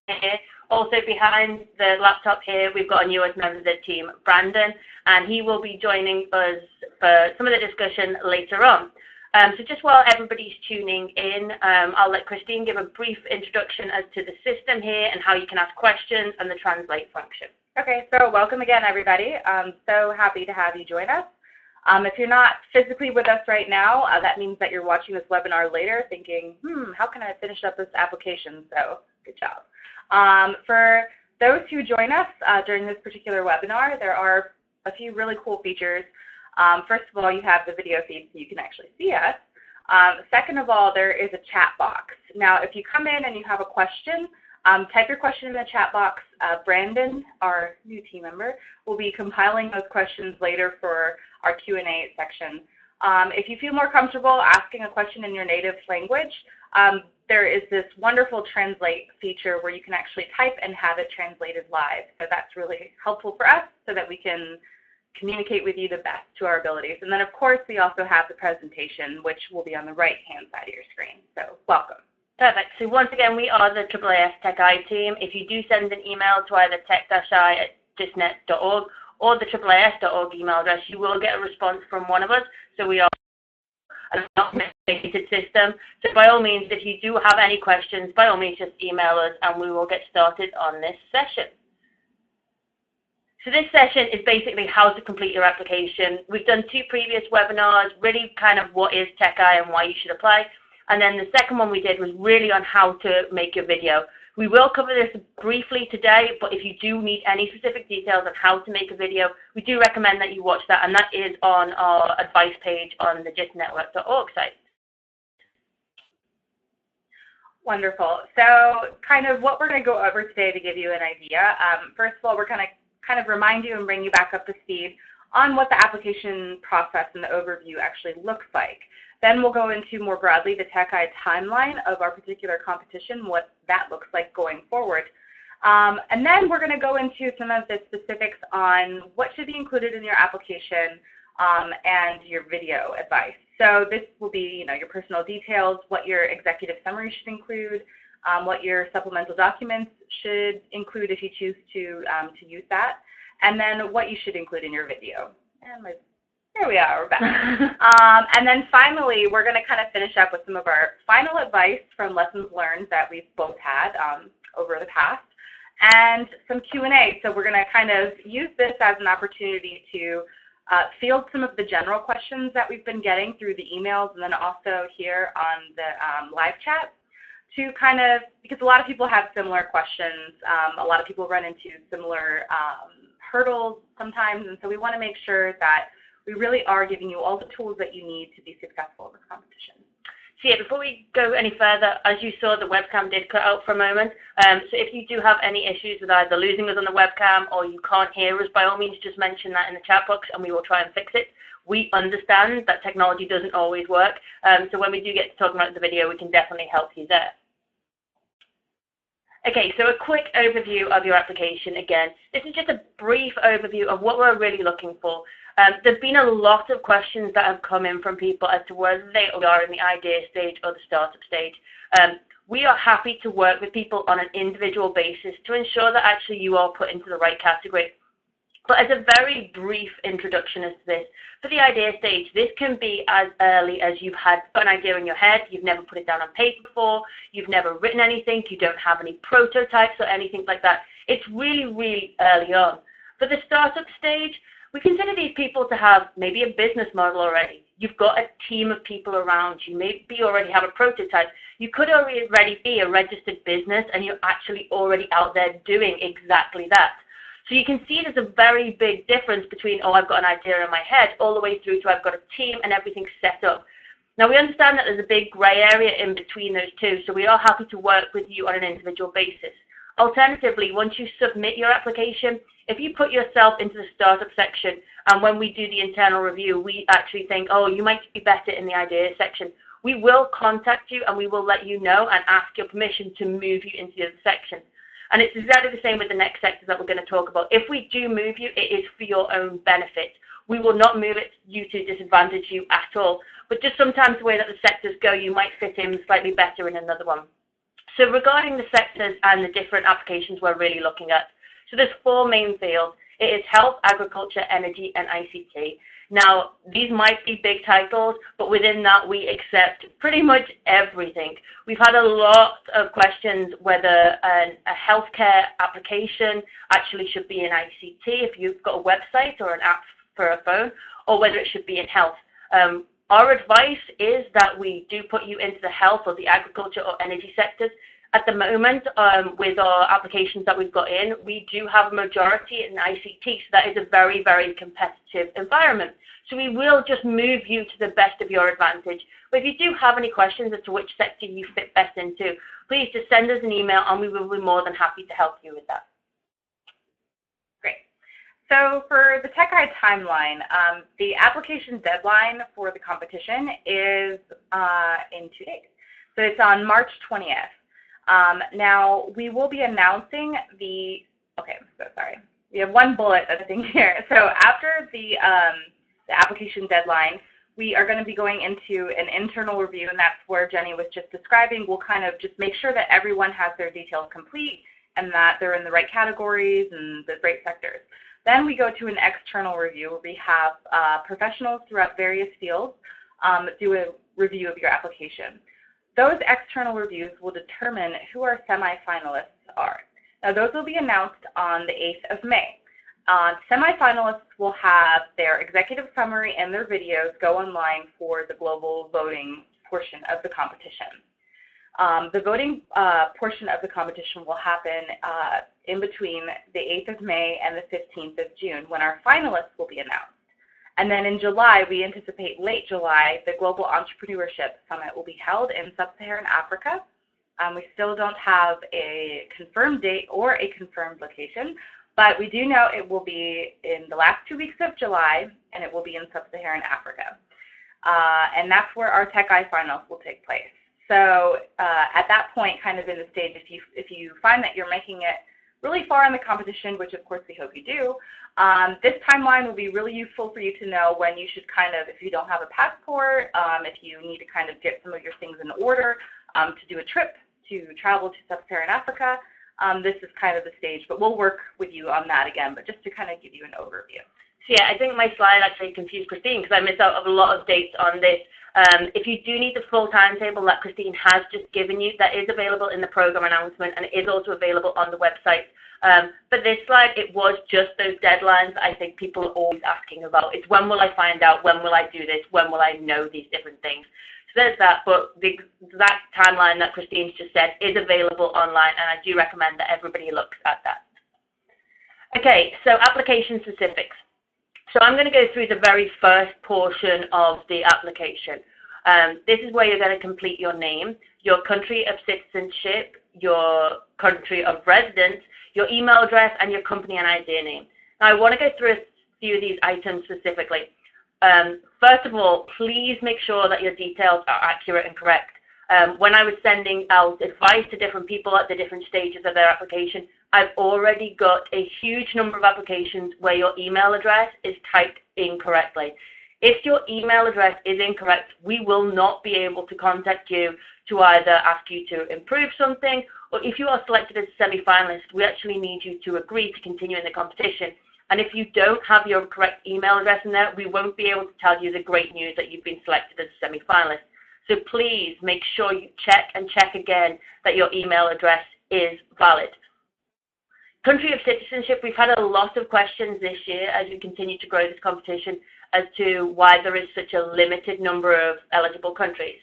here. Also behind the laptop here, we've got a newest member of the team, Brandon, and he will be joining us for some of the discussion later on. So just while everybody's tuning in, I'll let Christine give a brief introduction as to the system here and how you can ask questions and the translate function. Okay, so welcome again, everybody. I'm so happy to have you join us. If you're not physically with us right now, that means that you're watching this webinar later thinking, how can I finish up this application? So good job. For those who join us during this particular webinar, there are a few really cool features. First of all, you have the video feed so you can actually see us. Second of all, there is a chat box. Now, if you come in and you have a question, type your question in the chat box. Brandon, our new team member, will be compiling those questions later for our Q&A section. If you feel more comfortable asking a question in your native language, there is this wonderful translate feature where you can actually type and have it translated live. So that's really helpful for us so that we can communicate with you the best to our abilities. And then, of course, we also have the presentation, which will be on the right-hand side of your screen. So welcome. Perfect. So once again, we are the AAAS TechEye team. If you do send an email to either tech-eye@gisnet.org or the AAAS.org email address, you will get a response from one of us. So we are an automated system. So by all means, if you do have any questions, by all means, just email us and we will get started on this session. So this session is basically how to complete your application. We've done 2 previous webinars, really kind of what is TechEye and why you should apply. And then the second one we did was really on how to make your video. We will cover this briefly today, but if you do need any specific details on how to make a video, we do recommend that you watch that, and that is on our advice page on the gistnetwork.org site. Wonderful. So kind of what we're going to go over today to give you an idea. First of all, we're going to kind of remind you and bring you back up to speed on what the application process and the overview actually looks like. Then we'll go into more broadly the TechEye timeline of our particular competition, what that looks like going forward. And then we're going to go into some of the specifics on what should be included in your application and your video advice. So this will be, your personal details, what your executive summary should include, what your supplemental documents should include if you choose to use that, and then what you should include in your video. And there we are, we're back. And then finally, we're going to kind of finish up with some of our final advice from lessons learned that we've both had over the past, and some Q&A. So we're going to kind of use this as an opportunity to field some of the general questions that we've been getting through the emails and then also here on the live chat to kind of, because a lot of people have similar questions, a lot of people run into similar hurdles sometimes, and so we want to make sure that we really are giving you all the tools that you need to be successful in this competition. So yeah, before we go any further, as you saw, the webcam did cut out for a moment. So if you do have any issues with either losing us on the webcam or you can't hear us, by all means, just mention that in the chat box and we will try and fix it. We understand that technology doesn't always work. So when we do get to talking about the video, we can definitely help you there. Okay, so a quick overview of your application again. This is just a brief overview of what we're really looking for. There's been a lot of questions that have come in from people as to whether they are in the idea stage or the startup stage. We are happy to work with people on an individual basis to ensure that actually you are put into the right category. But as a very brief introduction as to this, for the idea stage, this can be as early as you've had an idea in your head, you've never put it down on paper before, you've never written anything, you don't have any prototypes or anything like that. It's really, really early on. For the startup stage, we consider these people to have maybe a business model already. You've got a team of people around you. Maybe you already have a prototype. You could already be a registered business and you're actually already out there doing exactly that. So you can see there's a very big difference between, oh, I've got an idea in my head, all the way through to I've got a team and everything's set up. Now, we understand that there's a big gray area in between those two, so we are happy to work with you on an individual basis. Alternatively, once you submit your application, if you put yourself into the startup section, and when we do the internal review, we actually think, oh, you might be better in the idea section, we will contact you and we will let you know and ask your permission to move you into the other section. And it's exactly the same with the next sectors that we're going to talk about. If we do move you, it is for your own benefit. We will not move you to disadvantage you at all. But just sometimes the way that the sectors go, you might fit in slightly better in another one. So regarding the sectors and the different applications we're really looking at, so there's 4 main fields. It is health, agriculture, energy, and ICT. Now, these might be big titles, but within that, we accept pretty much everything. We've had a lot of questions whether a healthcare application actually should be in ICT if you've got a website or an app for a phone, or whether it should be in health. Our advice is that we do put you into the health or the agriculture or energy sectors. At the moment, with our applications that we've got in, we do have a majority in ICT, so that is a very, very competitive environment. So we will just move you to the best of your advantage. But if you do have any questions as to which sector you fit best into, please just send us an email and we will be more than happy to help you with that. Great. So for the Tech Guide timeline, the application deadline for the competition is in 2 days. So it's on March 20th. Now, we will be announcing we have one bullet that's in here. So after the application deadline, we are going to be going into an internal review, and that's where Jenny was just describing. We'll kind of just make sure that everyone has their details complete and that they're in the right categories and the right sectors. Then we go to an external review where we have professionals throughout various fields do a review of your application. Those external reviews will determine who our semifinalists are. Now, those will be announced on the 8th of May. Semifinalists will have their executive summary and their videos go online for the global voting portion of the competition. The voting portion of the competition will happen in between the 8th of May and the 15th of June when our finalists will be announced. And then in July, we anticipate late July, the Global Entrepreneurship Summit will be held in Sub-Saharan Africa. We still don't have a confirmed date or a confirmed location, but we do know it will be in the last 2 weeks of July, and it will be in Sub-Saharan Africa. And that's where our Tech Guide finals will take place. So at that point, kind of in the stage, if you find that you're making it really far in the competition, which of course we hope you do, this timeline will be really useful for you to know when you should kind of, if you don't have a passport, if you need to kind of get some of your things in order to do a trip to travel to Sub-Saharan Africa, this is kind of the stage. But we'll work with you on that again, but just to kind of give you an overview. So yeah, I think my slide actually confused Christine because I missed out on a lot of dates on this. If you do need the full timetable that Christine has just given you, that is available in the program announcement, and it is also available on the website. But this slide, it was just those deadlines I think people are always asking about. It's when will I find out, when will I do this, when will I know these different things. So there's that, but the exact timeline that Christine's just said is available online, and I do recommend that everybody looks at that. Okay, so application specifics. So I'm going to go through the very first portion of the application. This is where you're going to complete your name, your country of citizenship, your country of residence, your email address, and your company and idea name. Now, I want to go through a few of these items specifically. First of all, please make sure that your details are accurate and correct. When I was sending out advice to different people at the different stages of their application, I've already got a huge number of applications where your email address is typed incorrectly. If your email address is incorrect, we will not be able to contact you to either ask you to improve something, or if you are selected as a semi-finalist, we actually need you to agree to continue in the competition. And if you don't have your correct email address in there, we won't be able to tell you the great news that you've been selected as a semi-finalist. So please make sure you check and check again that your email address is valid. Country of citizenship, we've had a lot of questions this year as we continue to grow this competition as to why there is such a limited number of eligible countries.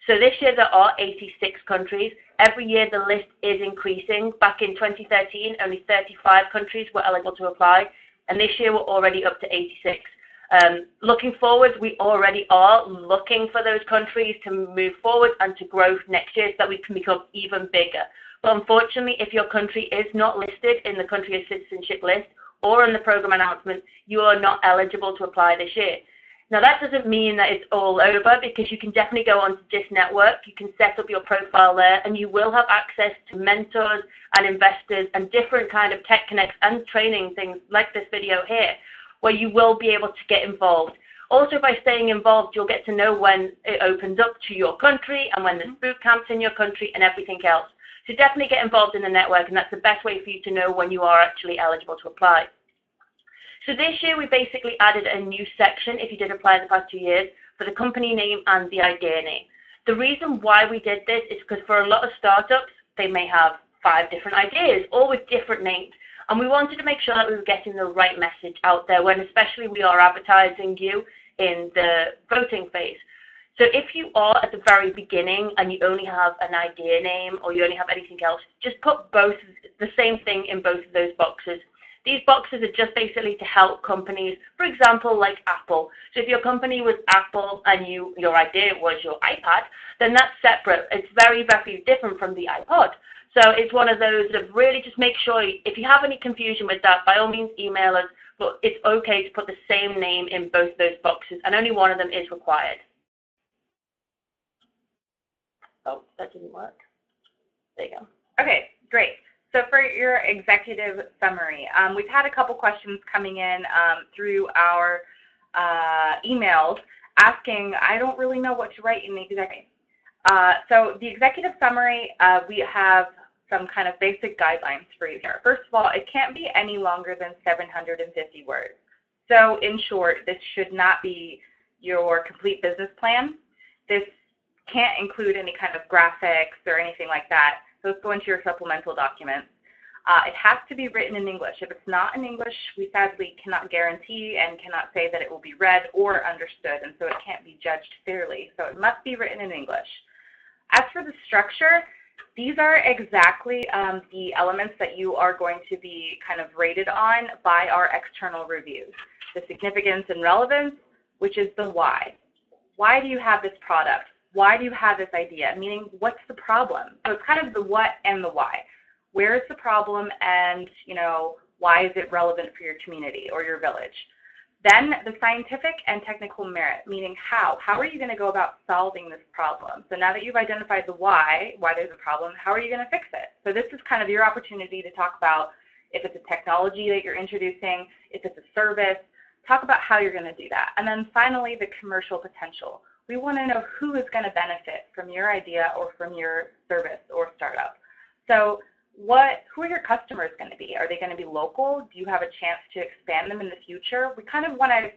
So this year there are 86 countries. Every year the list is increasing. Back in 2013, only 35 countries were eligible to apply, and this year we're already up to 86. Looking forward, we already are looking for those countries to move forward and to grow next year so that we can become even bigger. But unfortunately, if your country is not listed in the country of citizenship list or in the program announcement, you are not eligible to apply this year. Now, that doesn't mean that it's all over, because you can definitely go onto GIST Network, you can set up your profile there, and you will have access to mentors and investors and different kind of tech connects and training things like this video here, where you will be able to get involved. Also, by staying involved, you'll get to know when it opens up to your country and when there's boot camps in your country and everything else. So definitely get involved in the network, and that's the best way for you to know when you are actually eligible to apply. So this year we basically added a new section, if you did apply in the past 2 years, for the company name and the idea name. The reason why we did this is because for a lot of startups, they may have 5 different ideas, all with different names. And we wanted to make sure that we were getting the right message out there when especially we are advertising you in the voting phase. So if you are at the very beginning and you only have an idea name or you only have anything else, just put both the same thing in both of those boxes. These boxes are just basically to help companies, for example, like Apple. So if your company was Apple and your idea was your iPad, then that's separate. It's very, very different from the iPod. So it's one of those that really just make sure, if you have any confusion with that, by all means email us, but it's okay to put the same name in both those boxes, and only one of them is required. Oh, that didn't work. There you go. Okay, great. So for your executive summary, we've had a couple questions coming in through our emails asking, I don't really know what to write in the executive. So the executive summary, we have some kind of basic guidelines for you here. First of all, it can't be any longer than 750 words. So in short, this should not be your complete business plan. This can't include any kind of graphics or anything like that. Those go into your supplemental documents. It has to be written in English. If it's not in English, we sadly cannot guarantee and cannot say that it will be read or understood, and so it can't be judged fairly. So it must be written in English. As for the structure, these are exactly the elements that you are going to be kind of rated on by our external reviews. The significance and relevance, which is the why. Why do you have this product? Why do you have this idea? Meaning, what's the problem? So it's kind of the what and the why. Where is the problem, and why is it relevant for your community or your village? Then the scientific and technical merit, meaning how. How are you going to go about solving this problem? So now that you've identified the why there's a problem, how are you going to fix it? So this is kind of your opportunity to talk about if it's a technology that you're introducing, if it's a service, talk about how you're going to do that. And then finally, the commercial potential. We want to know who is going to benefit from your idea or from your service or startup. So who are your customers going to be? Are they going to be local? Do you have a chance to expand them in the future? We kind of want to,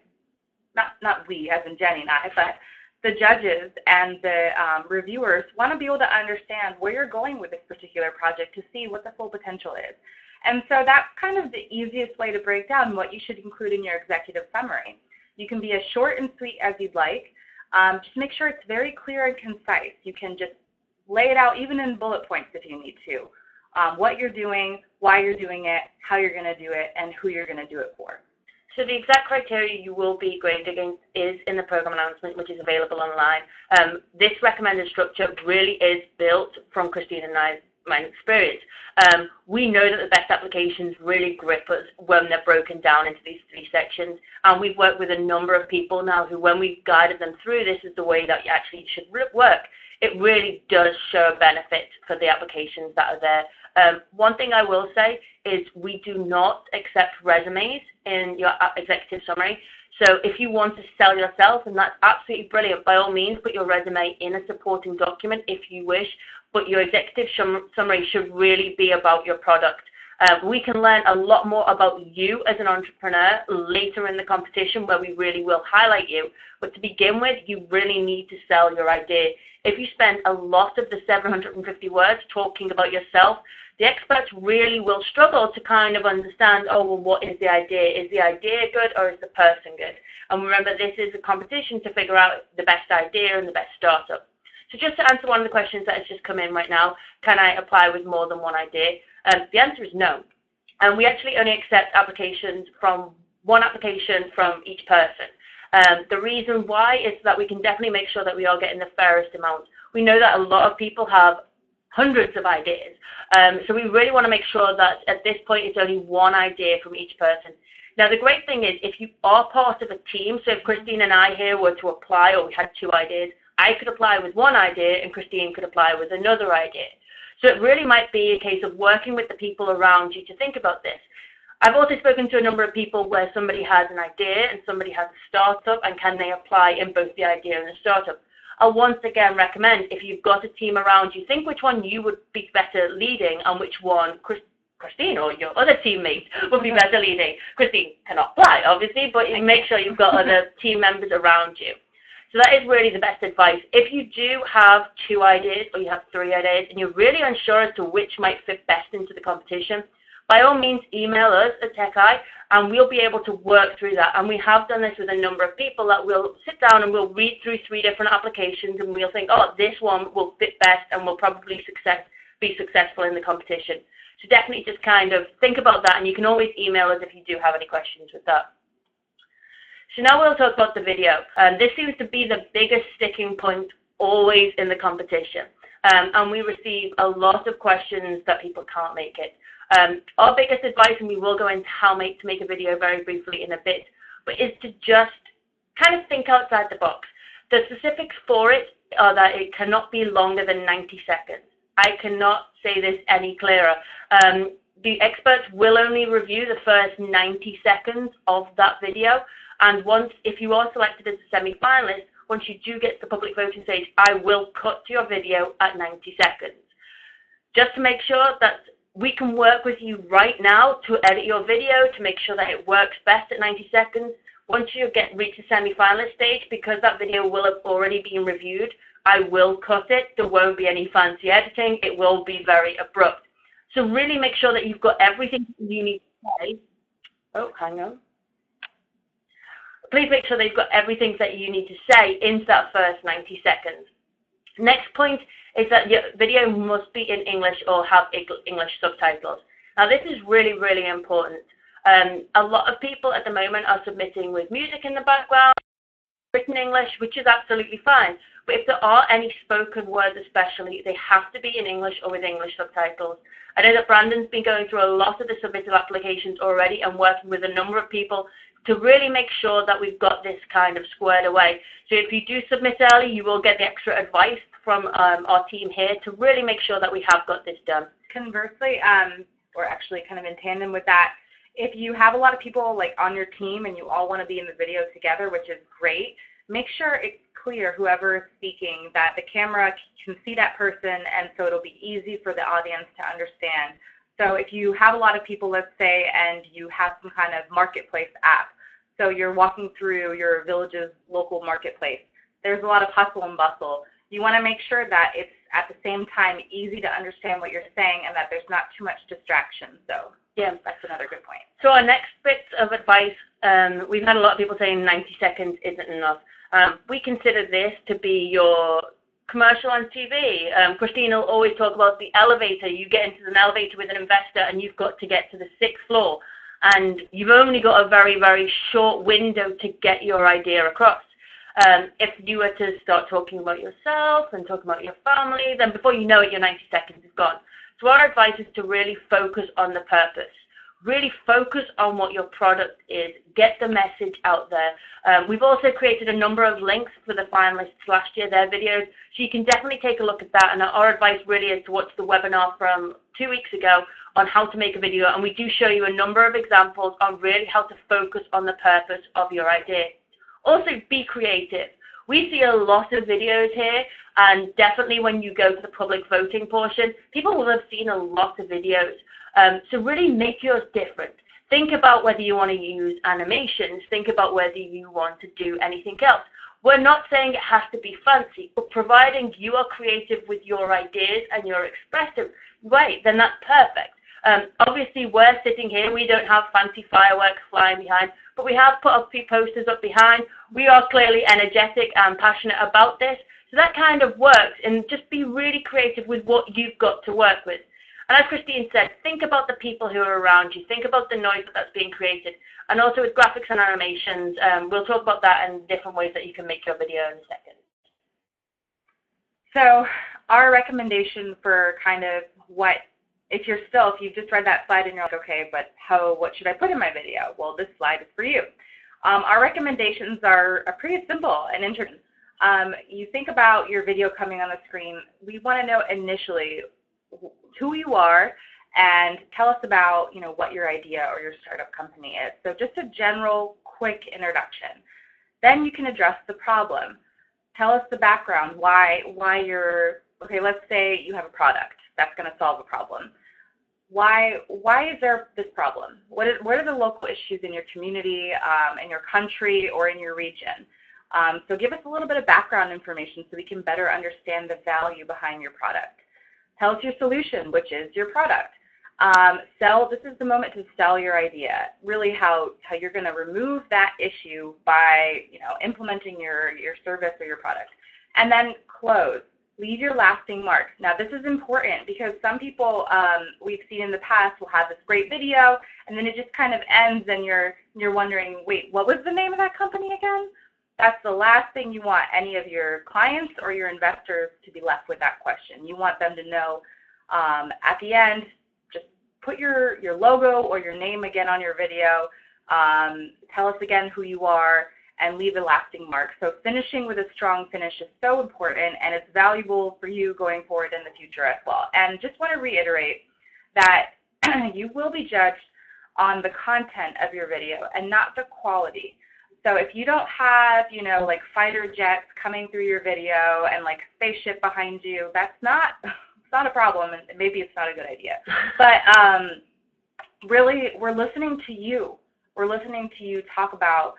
not we as in Jenny and I, but the judges and the reviewers want to be able to understand where you're going with this particular project to see what the full potential is. And so that's kind of the easiest way to break down what you should include in your executive summary. You can be as short and sweet as you'd like. Just make sure it's very clear and concise. You can just lay it out even in bullet points if you need to. What you're doing, why you're doing it, how you're going to do it, and who you're going to do it for. So the exact criteria you will be graded against is in the program announcement, which is available online. This recommended structure really is built from Christine and my experience. We know that the best applications really grip us when they're broken down into these 3 sections. And we've worked with a number of people now who, when we've guided them through this is the way that you actually should work, it really does show a benefit for the applications that are there. One thing I will say is we do not accept resumes in your executive summary. So if you want to sell yourself, and that's absolutely brilliant, by all means, put your resume in a supporting document if you wish, but your executive summary should really be about your product. We can learn a lot more about you as an entrepreneur later in the competition where we really will highlight you. But to begin with, you really need to sell your idea. If you spend a lot of the 750 words talking about yourself, the experts really will struggle to kind of understand, oh, well, what is the idea? Is the idea good or is the person good? And remember, this is a competition to figure out the best idea and the best startup. So just to answer one of the questions that has just come in right now, can I apply with more than one idea? The answer is no. And we actually only accept applications from one application from each person. The reason why is that we can definitely make sure that we are getting the fairest amount. We know that a lot of people have hundreds of ideas. So we really want to make sure that at this point it's only one idea from each person. Now, the great thing is if you are part of a team, so if Christine and I here were to apply, or we had 2 ideas, I could apply with one idea and Christine could apply with another idea. So it really might be a case of working with the people around you to think about this. I've also spoken to a number of people where somebody has an idea and somebody has a startup, and can they apply in both the idea and the startup? I'll once again recommend, if you've got a team around you, think which one you would be better leading and which one Christine or your other teammate would be better leading. Christine cannot fly, obviously, but you make sure you've got other team members around you. So that is really the best advice. If you do have 2 ideas or you have 3 ideas and you're really unsure as to which might fit best into the competition, by all means, email us at TechEye and we'll be able to work through that. And we have done this with a number of people that we'll sit down and we'll read through 3 different applications and we'll think, oh, this one will fit best and will probably be successful in the competition. So definitely just kind of think about that, and you can always email us if you do have any questions with that. So now we'll talk about the video. This seems to be the biggest sticking point always in the competition. And we receive a lot of questions that people can't make it. Our biggest advice, and we will go into how to make a video very briefly in a bit, but is to just kind of think outside the box. The specifics for it are that it cannot be longer than 90 seconds. I cannot say this any clearer. The experts will only review the first 90 seconds of that video, and if you are selected as a semi-finalist, once you do get to the public voting stage, I will cut your video at 90 seconds. Just to make sure that we can work with you right now to edit your video to make sure that it works best at 90 seconds. Once you reach the semi-finalist stage, because that video will have already been reviewed, I will cut it. There won't be any fancy editing. It will be very abrupt. So really make sure that you've got everything you need to say. Oh, hang on. Please make sure that you've got everything that you need to say into that first 90 seconds. Next point is that your video must be in English or have English subtitles. Now this is really, really important. A lot of people at the moment are submitting with music in the background, written English, which is absolutely fine. But if there are any spoken words especially, they have to be in English or with English subtitles. I know that Brandon's been going through a lot of the submitted applications already and working with a number of people to really make sure that we've got this kind of squared away. So if you do submit early, you will get the extra advice from our team here to really make sure that we have got this done. Conversely, or actually kind of in tandem with that, if you have a lot of people like on your team and you all want to be in the video together, which is great, make sure it's clear, whoever is speaking, that the camera can see that person, and so it'll be easy for the audience to understand. So if you have a lot of people, let's say, and you have some kind of marketplace app, so you're walking through your village's local marketplace, there's a lot of hustle and bustle. You want to make sure that it's at the same time easy to understand what you're saying and that there's not too much distraction. So yeah, that's another good point. So our next bit of advice, we've had a lot of people saying 90 seconds isn't enough. We consider this to be your commercial on TV. Christine will always talk about the elevator. You get into an elevator with an investor and you've got to get to the 6th floor. And you've only got a very, very short window to get your idea across. If you were to start talking about yourself and talking about your family, then before you know it, your 90 seconds is gone. So our advice is to really focus on the purpose. Really focus on what your product is. Get the message out there. We've also created a number of links for the finalists last year, their videos, so you can definitely take a look at that. And our advice really is to watch the webinar from 2 weeks ago on how to make a video. And we do show you a number of examples on really how to focus on the purpose of your idea. Also, be creative. We see a lot of videos here, and definitely when you go to the public voting portion, people will have seen a lot of videos. So really make yours different. Think about whether you want to use animations. Think about whether you want to do anything else. We're not saying it has to be fancy, but providing you are creative with your ideas and you're expressive, right, then that's perfect. Obviously, we're sitting here. We don't have fancy fireworks flying behind, but we have put a few posters up behind. We are clearly energetic and passionate about this. So that kind of works, and just be really creative with what you've got to work with. And as Christine said, think about the people who are around you. Think about the noise that's being created. And also with graphics and animations, we'll talk about that and different ways that you can make your video in a second. So our recommendation for kind of if you've just read that slide and you're like, okay, but what should I put in my video? Well, this slide is for you. Our recommendations are pretty simple and interesting. You think about your video coming on the screen. We want to know initially who you are and tell us about, what your idea or your startup company is. So just a general, quick introduction. Then you can address the problem. Tell us the background, why you're, okay, let's say you have a product that's going to solve a problem. Why is there this problem? What are the local issues in your community, in your country, or in your region? So give us a little bit of background information so we can better understand the value behind your product. Tell us your solution, which is your product. This is the moment to sell your idea, really how you're going to remove that issue by, implementing your service or your product. And then close. Leave your lasting mark. Now, this is important because some people we've seen in the past will have this great video, and then it just kind of ends, and you're wondering, wait, what was the name of that company again? That's the last thing you want any of your clients or your investors to be left with that question. You want them to know at the end, just put your logo or your name again on your video, tell us again who you are, and leave a lasting mark. So finishing with a strong finish is so important, and it's valuable for you going forward in the future as well. And just want to reiterate that you will be judged on the content of your video and not the quality. So if you don't have, like fighter jets coming through your video and like spaceship behind you, it's not a problem, and maybe it's not a good idea. But really, we're listening to you. We're listening to you talk about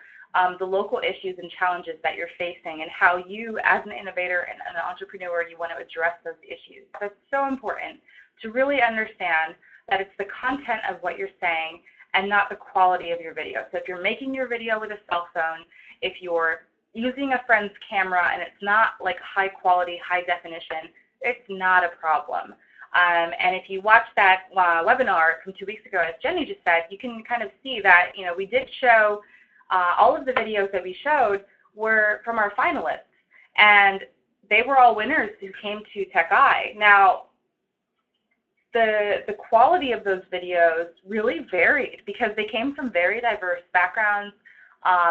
the local issues and challenges that you're facing, and how you, as an innovator and an entrepreneur, you want to address those issues. So it's so important to really understand that it's the content of what you're saying and not the quality of your video. So if you're making your video with a cell phone, if you're using a friend's camera and it's not like high quality, high definition, it's not a problem. And if you watch that webinar from 2 weeks ago, as Jenny just said, you can kind of see that, we did show all of the videos that we showed were from our finalists, and they were all winners who came to TechEye. Now, the quality of those videos really varied because they came from very diverse backgrounds.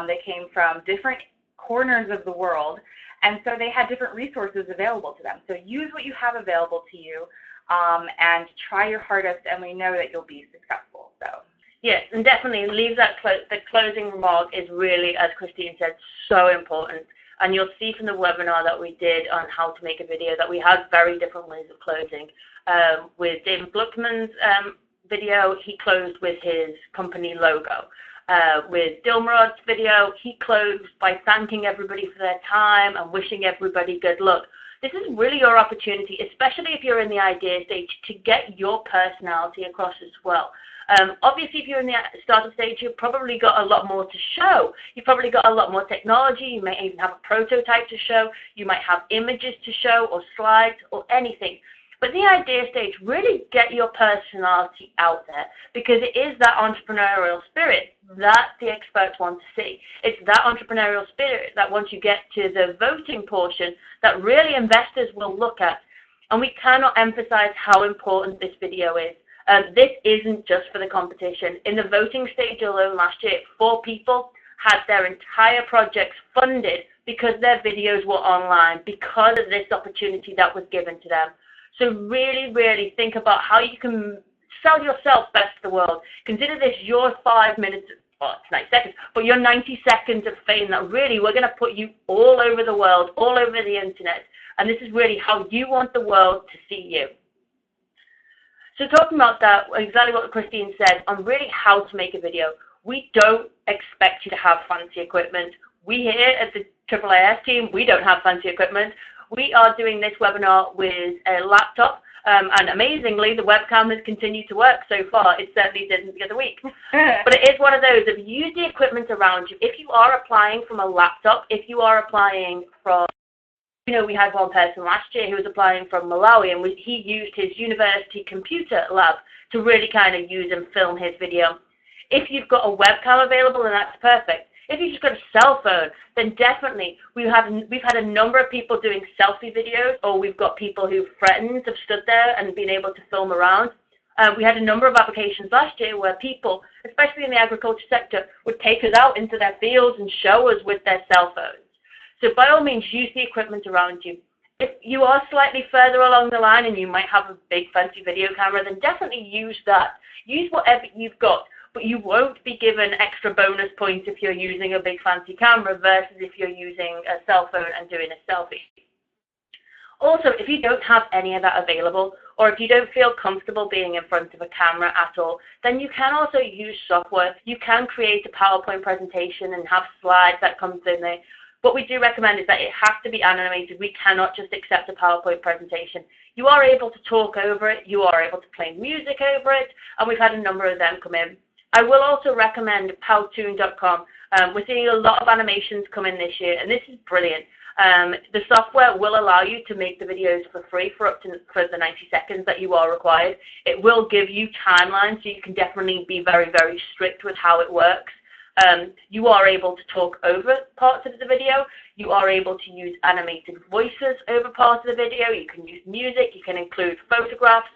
They came from different corners of the world, and so they had different resources available to them. So use what you have available to you, and try your hardest, and we know that you'll be successful. So. Yes, and definitely leave that the closing remark is really, as Christine said, so important. And you'll see from the webinar that we did on how to make a video that we had very different ways of closing. With David Gluckman's video, he closed with his company logo. With Dilmurad's video, he closed by thanking everybody for their time and wishing everybody good luck. This is really your opportunity, especially if you're in the idea stage, to get your personality across as well. Obviously, if you're in the startup stage, you've probably got a lot more to show. You've probably got a lot more technology. You may even have a prototype to show. You might have images to show or slides or anything. But the idea stage, really get your personality out there, because it is that entrepreneurial spirit that the experts want to see. It's that entrepreneurial spirit that once you get to the voting portion, that really investors will look at. And we cannot emphasize how important this video is. This isn't just for the competition. In the voting stage alone last year, 4 people had their entire projects funded because their videos were online, because of this opportunity that was given to them. So really, really think about how you can sell yourself best to the world. Consider this your 5 minutes, well, it's 90 seconds, but your 90 seconds of fame that really we're going to put you all over the world, all over the internet. And this is really how you want the world to see you. So talking about that, exactly what Christine said, on really how to make a video, we don't expect you to have fancy equipment. We here at the AAAS team, we don't have fancy equipment. We are doing this webinar with a laptop, and amazingly, the webcam has continued to work so far. It certainly didn't the other week. But it is one of those, if you use the equipment around you, if you are applying from a laptop, if you are applying from, we had one person last year who was applying from Malawi, and he used his university computer lab to really kind of use and film his video. If you've got a webcam available, then that's perfect. If you've just got a cell phone, then definitely we've had a number of people doing selfie videos, or we've got people who friends have stood there and been able to film around. We had a number of applications last year where people, especially in the agriculture sector, would take us out into their fields and show us with their cell phones. So by all means, use the equipment around you. If you are slightly further along the line and you might have a big fancy video camera, then definitely use that. Use whatever you've got. but you won't be given extra bonus points if you're using a big fancy camera versus if you're using a cell phone and doing a selfie. Also, if you don't have any of that available, or if you don't feel comfortable being in front of a camera at all, then you can also use software. You can create a PowerPoint presentation and have slides that comes in there. What we do recommend is that it has to be animated. We cannot just accept a PowerPoint presentation. You are able to talk over it. You are able to play music over it, and we've had a number of them come in. I will also recommend Powtoon.com. We're seeing a lot of animations come in this year, and this is brilliant. The software will allow you to make the videos for free for the 90 seconds that you are required. It will give you timelines, so you can definitely be very, very strict with how it works. You are able to talk over parts of the video. You are able to use animated voices over parts of the video. You can use music. You can include photographs.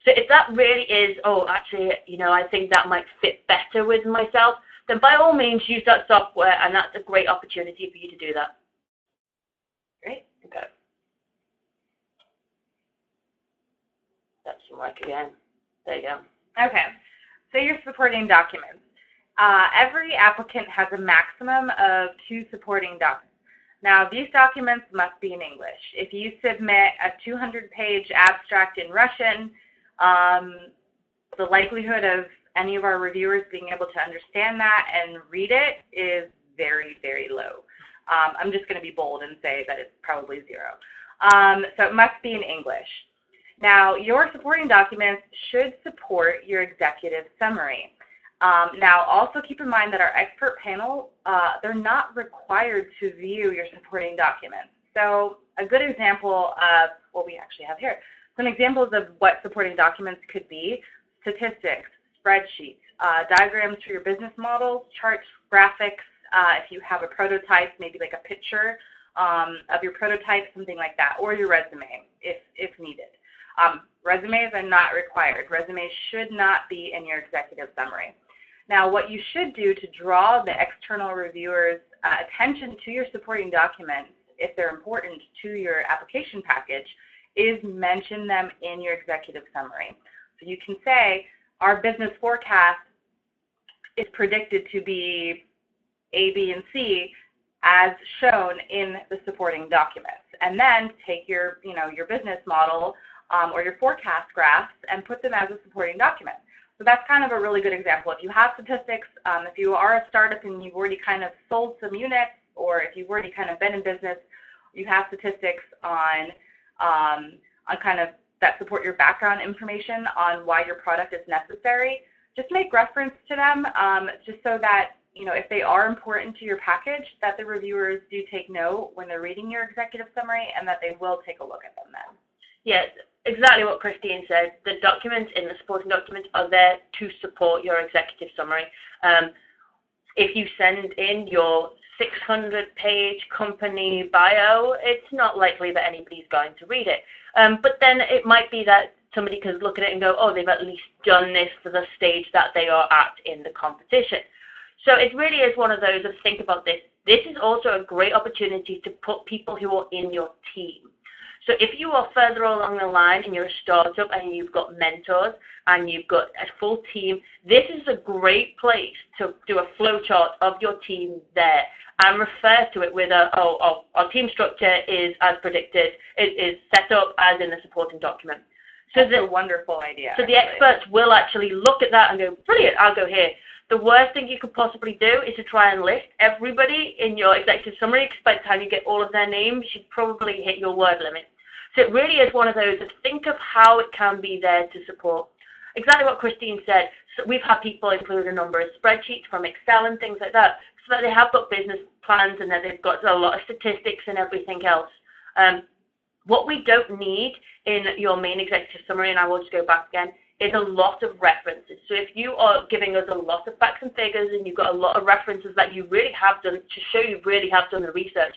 So if that really is, I think that might fit better with myself, then by all means use that software, and that's a great opportunity for you to do that. Great. Okay. That's some work again. There you go. Okay. So you're supporting documents. Every applicant has a maximum of 2 supporting documents. Now, these documents must be in English. If you submit a 200-page abstract in Russian, the likelihood of any of our reviewers being able to understand that and read it is very, very low. I'm just going to be bold and say that it's probably 0. So it must be in English. Now, your supporting documents should support your executive summary. Now, also keep in mind that our expert panel, they're not required to view your supporting documents. So a good example of what we actually have here, some examples of what supporting documents could be: statistics, spreadsheets, diagrams for your business models, charts, graphics, if you have a prototype, maybe like a picture of your prototype, something like that, or your resume if needed. Resumes are not required. Resumes should not be in your executive summary. Now, what you should do to draw the external reviewers' attention to your supporting documents, if they're important to your application package, is mention them in your executive summary. So you can say, our business forecast is predicted to be A, B, and C as shown in the supporting documents. And then take your business model or your forecast graphs and put them as a supporting document. So that's kind of a really good example. If you have statistics, if you are a startup and you've already kind of sold some units, or if you've already kind of been in business, you have statistics on kind of that support your background information on why your product is necessary, just make reference to them just so that, if they are important to your package, that the reviewers do take note when they're reading your executive summary and that they will take a look at them then. Yes, exactly what Christine said. The documents in the supporting documents are there to support your executive summary. If you send in your 600-page company bio, it's not likely that anybody's going to read it. But then it might be that somebody can look at it and go, oh, they've at least done this for the stage that they are at in the competition. So it really is one of those of think about this. This is also a great opportunity to put people who are in your team. So if you are further along the line and you're a startup and you've got mentors and you've got a full team, this is a great place to do a flow chart of your team there and refer to it with our team structure is as predicted. It is set up as in the supporting document. So that's a wonderful idea. So the experts will actually look at that and go, brilliant, I'll go here. The worst thing you could possibly do is to try and list everybody in your executive summary, because by the time you get all of their names, you'd probably hit your word limit. So it really is one of those of think of how it can be there to support. Exactly what Christine said. So we've had people include a number of spreadsheets from Excel and things like that, so that they have got business plans and that they've got a lot of statistics and everything else. What we don't need in your main executive summary, and I will just go back again, is a lot of references. So if you are giving us a lot of facts and figures and you've got a lot of references that you really have done to show you really have done the research,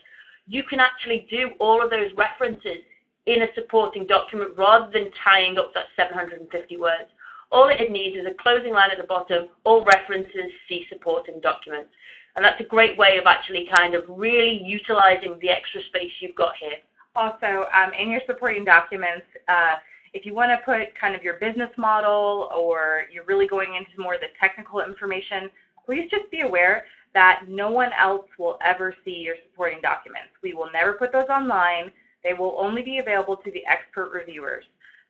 you can actually do all of those references in a supporting document rather than tying up that 750 words. All it needs is a closing line at the bottom, all references, see supporting document. And that's a great way of actually kind of really utilizing the extra space you've got here. Also, in your supporting documents, If you want to put kind of your business model or you're really going into more of the technical information, please just be aware that no one else will ever see your supporting documents. We will never put those online. They will only be available to the expert reviewers.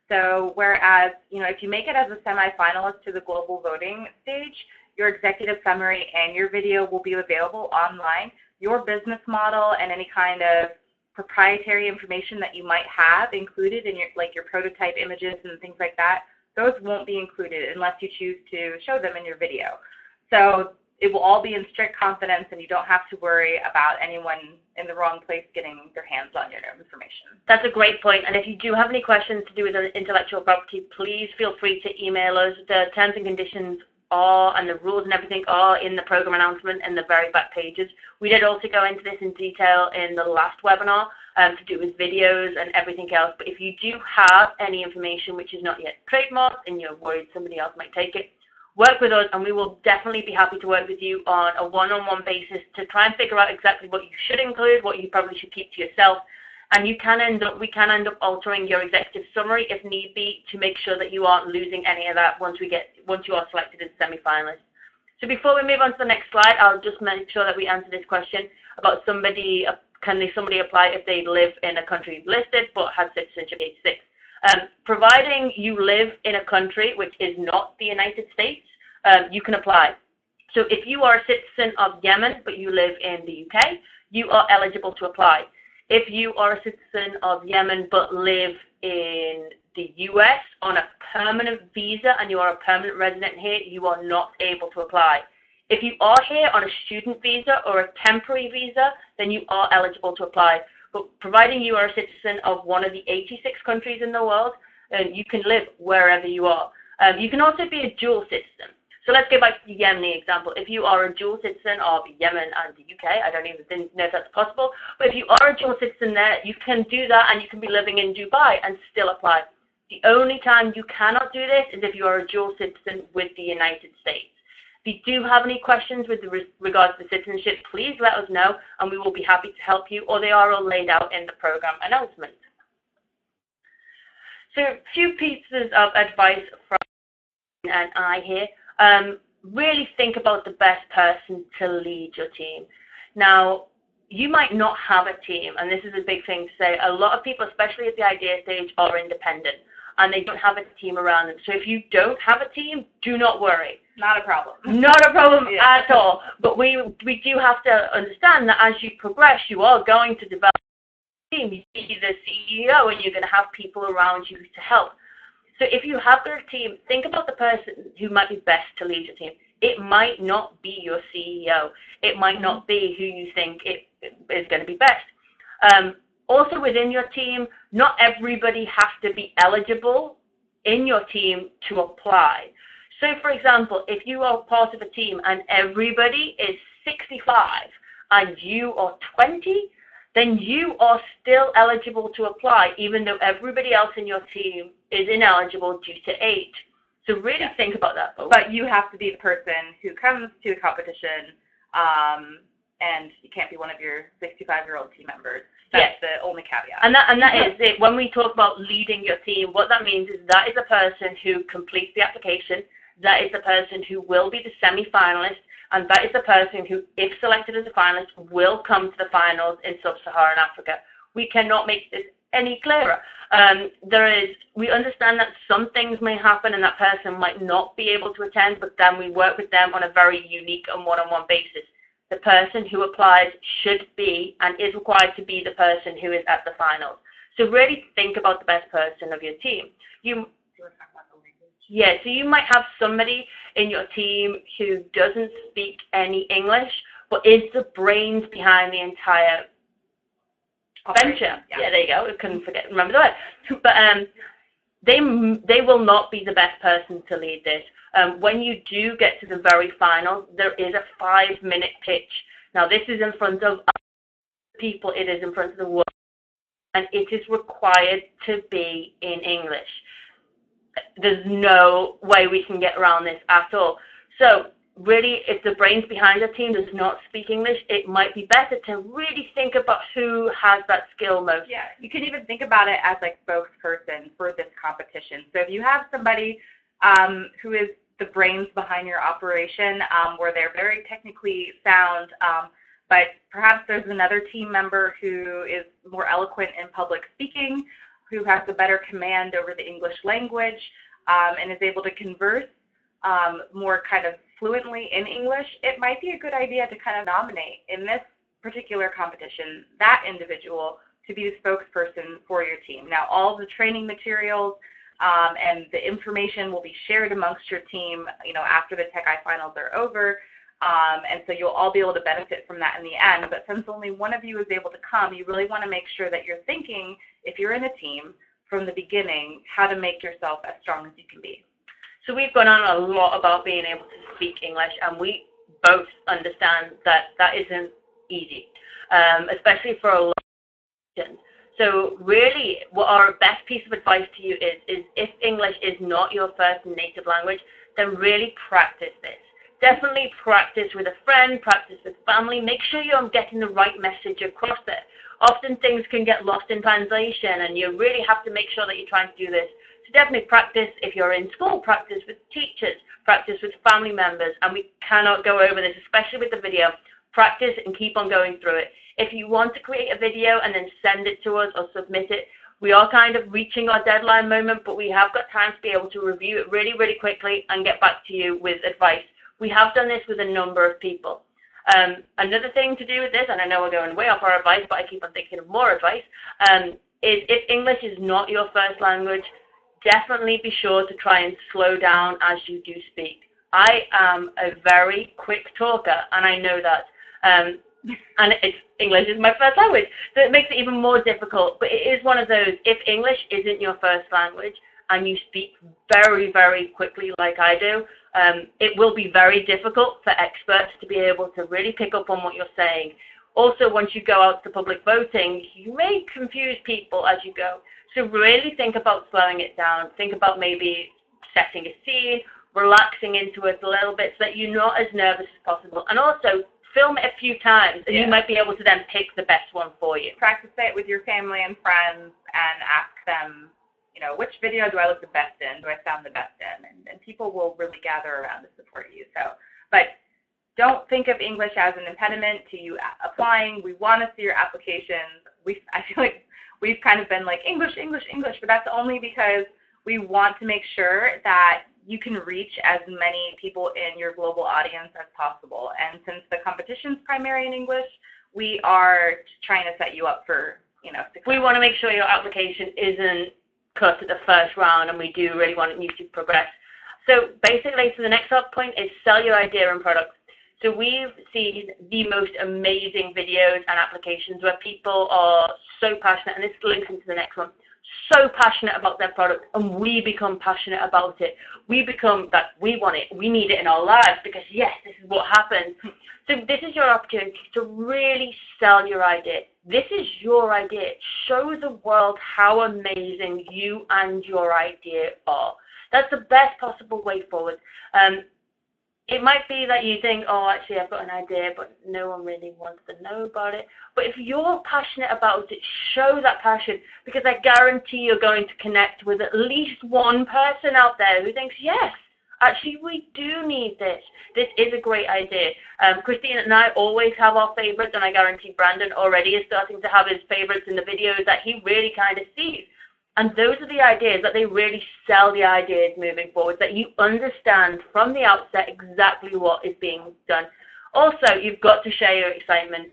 So whereas, if you make it as a semifinalist to the global voting stage, your executive summary and your video will be available online. Your business model and any kind of proprietary information that you might have included in your prototype images and things like that, those won't be included unless you choose to show them in your video. So it will all be in strict confidence, and you don't have to worry about anyone in the wrong place getting their hands on your information. That's a great point. And if you do have any questions to do with intellectual property, please feel free to email us. The terms and conditions and the rules and everything are in the program announcement in the very back pages. We did also go into this in detail in the last webinar to do with videos and everything else. But if you do have any information which is not yet trademarked and you're worried somebody else might take it, work with us, and we will definitely be happy to work with you on a one-on-one basis to try and figure out exactly what you should include, what you probably should keep to yourself. And we can end up altering your executive summary if need be to make sure that you aren't losing any of that once you are selected as semi-finalist. So before we move on to the next slide, I'll just make sure that we answer this question about somebody apply if they live in a country listed but has citizenship age 6. Providing you live in a country which is not the United States, you can apply. So if you are a citizen of Yemen but you live in the UK, you are eligible to apply. If you are a citizen of Yemen but live in the US on a permanent visa and you are a permanent resident here, you are not able to apply. If you are here on a student visa or a temporary visa, then you are eligible to apply. But providing you are a citizen of one of the 86 countries in the world, you can live wherever you are. You can also be a dual citizen. So let's go back to the Yemeni example. If you are a dual citizen of Yemen and the UK, I don't even know if that's possible, but if you are a dual citizen there, you can do that and you can be living in Dubai and still apply. The only time you cannot do this is if you are a dual citizen with the United States. If you do have any questions with regards to citizenship, please let us know and we will be happy to help you, or they are all laid out in the program announcement. So a few pieces of advice from and I here. Really think about the best person to lead your team. Now, you might not have a team, and this is a big thing to say. A lot of people, especially at the idea stage, are independent, and they don't have a team around them. So if you don't have a team, do not worry. Not a problem. Not a problem at all. But we do have to understand that as you progress, you are going to develop a team. You be the CEO, and you're going to have people around you to help. So if you have a team, think about the person who might be best to lead your team. It might not be your CEO. It might not be who you think is going to be best. Also within your team, not everybody has to be eligible in your team to apply. So for example, if you are part of a team and everybody is 65 and you are 20, then you are still eligible to apply, even though everybody else in your team is ineligible due to age. So really think about that. But you have to be the person who comes to the competition, and you can't be one of your 65-year-old team members. That's the only caveat. And that is it. When we talk about leading your team, what that means is that is a person who completes the application, that is the person who will be the semi-finalist, and that is the person who, if selected as a finalist, will come to the finals in Sub-Saharan Africa. We cannot make this any clearer. We understand that some things may happen and that person might not be able to attend, but then we work with them on a very unique and one-on-one basis. The person who applies should be and is required to be the person who is at the finals. So really think about the best person of your team. So you might have somebody in your team who doesn't speak any English, but is the brains behind the entire venture. Yeah, there you go. I couldn't remember the word. But they will not be the best person to lead this. When you do get to the very final, there is a 5-minute pitch. Now, this is in front of people. It is in front of the world, and it is required to be in English. There's no way we can get around this at all. So really, if the brains behind a team does not speak English, it might be better to really think about who has that skill most. Yeah, you can even think about it as like spokesperson for this competition. So if you have somebody who is the brains behind your operation, where they're very technically sound, but perhaps there's another team member who is more eloquent in public speaking, who has a better command over the English language, and is able to converse more kind of fluently in English, it might be a good idea to kind of nominate in this particular competition that individual to be the spokesperson for your team. Now, all the training materials and the information will be shared amongst your team, after the Tech Eye finals are over, and so you'll all be able to benefit from that in the end. But since only one of you is able to come, you really want to make sure that you're thinking, if you're in a team, from the beginning, how to make yourself as strong as you can be. So we've gone on a lot about being able to speak English, and we both understand that that isn't easy, especially for a lot of students. So really, what our best piece of advice to you is if English is not your first native language, then really practice this. Definitely practice with a friend, practice with family. Make sure you're getting the right message across there. Often things can get lost in translation, and you really have to make sure that you're trying to do this. So definitely practice if you're in school, practice with teachers, practice with family members, and we cannot go over this, especially with the video. Practice and keep on going through it. If you want to create a video and then send it to us or submit it, we are kind of reaching our deadline moment, but we have got time to be able to review it really, really quickly and get back to you with advice. We have done this with a number of people. Another thing to do with this, and I know we're going way off our advice, but I keep on thinking of more advice, is if English is not your first language, definitely be sure to try and slow down as you do speak. I am a very quick talker, and I know that. And English is my first language, so it makes it even more difficult. But it is one of those, if English isn't your first language and you speak very, very quickly like I do, it will be very difficult for experts to be able to really pick up on what you're saying. Also, once you go out to public voting, you may confuse people as you go. So really think about slowing it down. Think about maybe setting a scene, relaxing into it a little bit so that you're not as nervous as possible. And also, film it a few times, and you might be able to then pick the best one for you. Practice it with your family and friends and ask them, which video do I look the best in? Do I sound the best in? And people will really gather around to support you. But don't think of English as an impediment to you applying. We want to see your applications. I feel like we've kind of been like, English, English, English, but that's only because we want to make sure that you can reach as many people in your global audience as possible. And since the competition's primary in English, we are trying to set you up for, success. We want to make sure your application isn't cut at the first round, and we do really want you to progress. So basically, the next point is sell your idea and product. So we've seen the most amazing videos and applications where people are so passionate, and this links into the next one, so passionate about their product, and we become passionate about it. We become that we want it, we need it in our lives because, yes, this is what happens. So this is your opportunity to really sell your idea. This is your idea. Show the world how amazing you and your idea are. That's the best possible way forward. It might be that you think, oh, actually, I've got an idea, but no one really wants to know about it. But if you're passionate about it, show that passion, because I guarantee you're going to connect with at least one person out there who thinks, yes, actually, we do need this. This is a great idea. Christine and I always have our favorites, and I guarantee Brandon already is starting to have his favorites in the videos that he really kind of sees. And those are the ideas that they really sell the ideas moving forward, that you understand from the outset exactly what is being done. Also, you've got to share your excitement.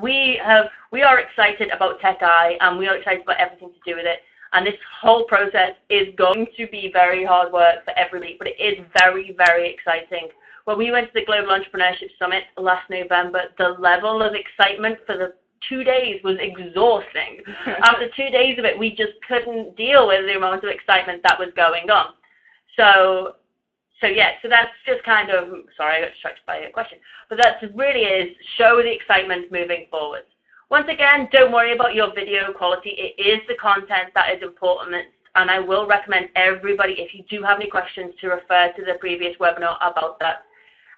We are excited about Tech Eye, and we are excited about everything to do with it. And this whole process is going to be very hard work for every week, but it is very, very exciting. When we went to the Global Entrepreneurship Summit last November, the level of excitement for the 2 days was exhausting. After 2 days of it, we just couldn't deal with the amount of excitement that was going on. So that's just kind of, sorry, I got distracted by your question, but that really is show the excitement moving forward. Once again, don't worry about your video quality. It is the content that is important, and I will recommend everybody, if you do have any questions, to refer to the previous webinar about that.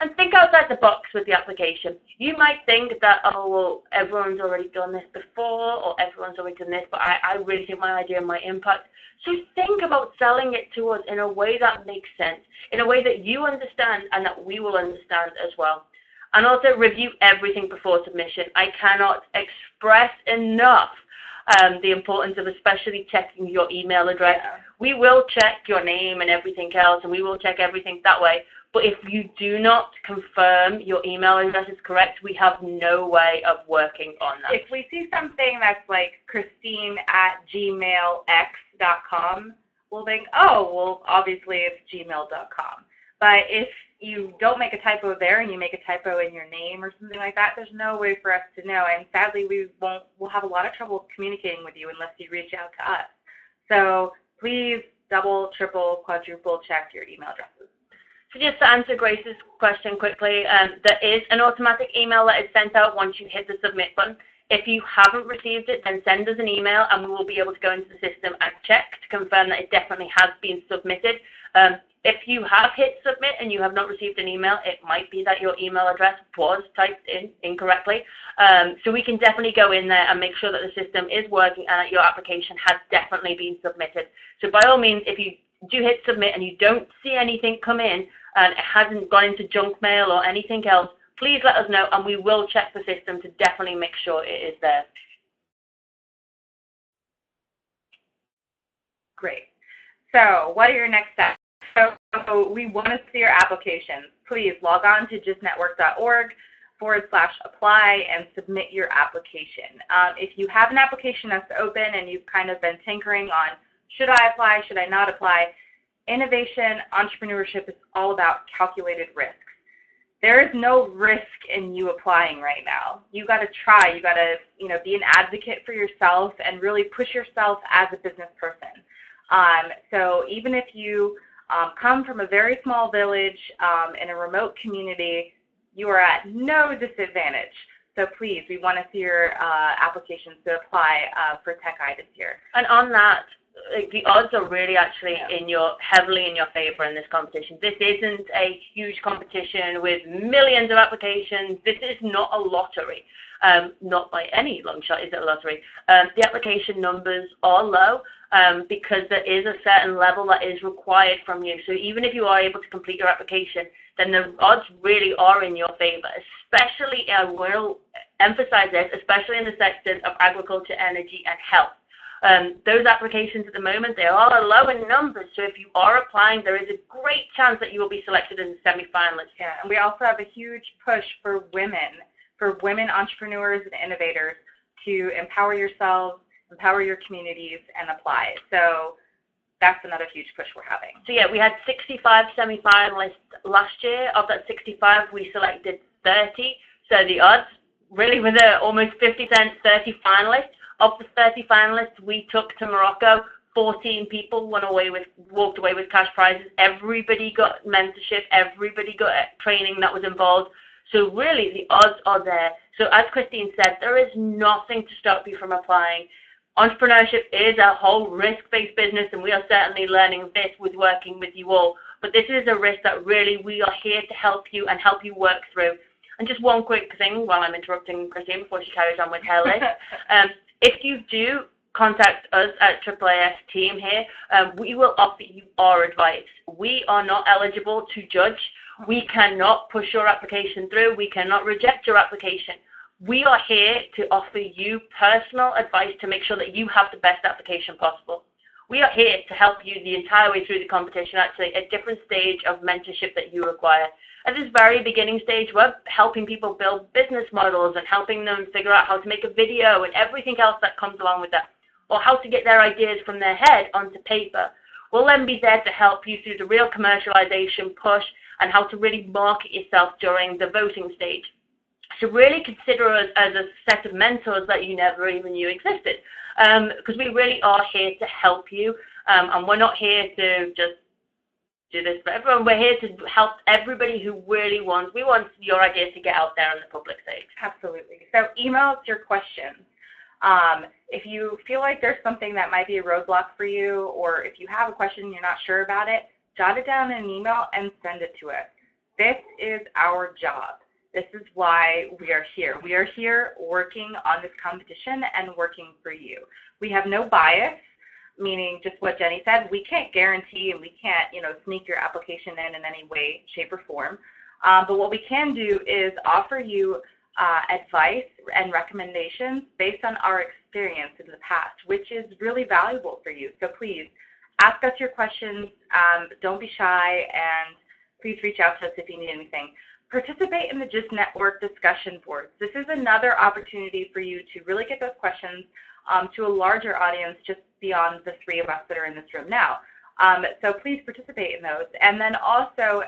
And think outside the box with the application. You might think that, oh, well, everyone's already done this before, or everyone's already done this, but I really think my idea might impact. So think about selling it to us in a way that makes sense, in a way that you understand and that we will understand as well. And also review everything before submission. I cannot express enough the importance of especially checking your email address. Yeah. We will check your name and everything else, and we will check everything that way. But if you do not confirm your email address is correct, we have no way of working on that. If we see something that's like Christine@gmailx.com, we'll think, oh, well, obviously it's gmail.com. But if you don't make a typo there and you make a typo in your name or something like that, there's no way for us to know. And sadly, we'll have a lot of trouble communicating with you unless you reach out to us. So please double, triple, quadruple check your email addresses. So just to answer Grace's question quickly, there is an automatic email that is sent out once you hit the submit button. If you haven't received it, then send us an email and we will be able to go into the system and check to confirm that it definitely has been submitted. If you have hit submit and you have not received an email, it might be that your email address was typed in incorrectly. So we can definitely go in there and make sure that the system is working and that your application has definitely been submitted. So by all means, if you do hit submit and you don't see anything come in and it hasn't gone into junk mail or anything else, please let us know and we will check the system to definitely make sure it is there. Great. So what are your next steps? So we want to see your applications. Please log on to justnetwork.org/apply and submit your application. If you have an application that's open and you've kind of been tinkering on, should I apply, should I not apply, innovation, entrepreneurship is all about calculated risks. There is no risk in you applying right now. You got to try. You got to, be an advocate for yourself and really push yourself as a business person. So even if you come from a very small village in a remote community, you are at no disadvantage. So please, we want to see your applications to apply for TechEye this year. And on that, the odds are really actually heavily in your favor in this competition. This isn't a huge competition with millions of applications. This is not a lottery. Not by any long shot is it a lottery. The application numbers are low because there is a certain level that is required from you. So even if you are able to complete your application, then the odds really are in your favor, especially, I will emphasize this, especially in the sectors of agriculture, energy, and health. Those applications at the moment, they are low in numbers, so if you are applying, there is a great chance that you will be selected as a semi-finalist. Yeah, and we also have a huge push for women entrepreneurs and innovators to empower yourselves, empower your communities, and apply. So that's another huge push we're having. So yeah, we had 65 semi-finalists last year. Of that 65, we selected 30. So the odds really were there, almost 50%, 30 finalists. Of the 30 finalists we took to Morocco, 14 people walked away with cash prizes. Everybody got mentorship. Everybody got training that was involved. So really, the odds are there. So as Christine said, there is nothing to stop you from applying. Entrepreneurship is a whole risk-based business, and we are certainly learning this with working with you all. But this is a risk that really we are here to help you and help you work through. And just one quick thing while I'm interrupting Christine before she carries on with her list. If you do contact us at AAAS team here, we will offer you our advice. We are not eligible to judge. We cannot push your application through. We cannot reject your application. We are here to offer you personal advice to make sure that you have the best application possible. We are here to help you the entire way through the competition, actually, at different stage of mentorship that you require. At this very beginning stage, we're helping people build business models and helping them figure out how to make a video and everything else that comes along with that, or how to get their ideas from their head onto paper. We'll then be there to help you through the real commercialization push and how to really market yourself during the voting stage. So really consider us as a set of mentors that you never even knew existed, because we really are here to help you, and we're not here to just do this for everyone. We're here to help everybody who really wants. We want your ideas to get out there on the public stage. Absolutely. So email us your questions. If you feel like there's something that might be a roadblock for you, or if you have a question and you're not sure about it, jot it down in an email and send it to us. This is our job. This is why we are here. We are here working on this competition and working for you. We have no bias, meaning just what Jenny said. We can't guarantee and we can't, sneak your application in any way, shape, or form. But what we can do is offer you advice and recommendations based on our experience in the past, which is really valuable for you. So please ask us your questions. Don't be shy, and please reach out to us if you need anything. Participate in the GIST Network discussion boards. This is another opportunity for you to really get those questions to a larger audience just beyond the three of us that are in this room now. So please participate in those. And then also,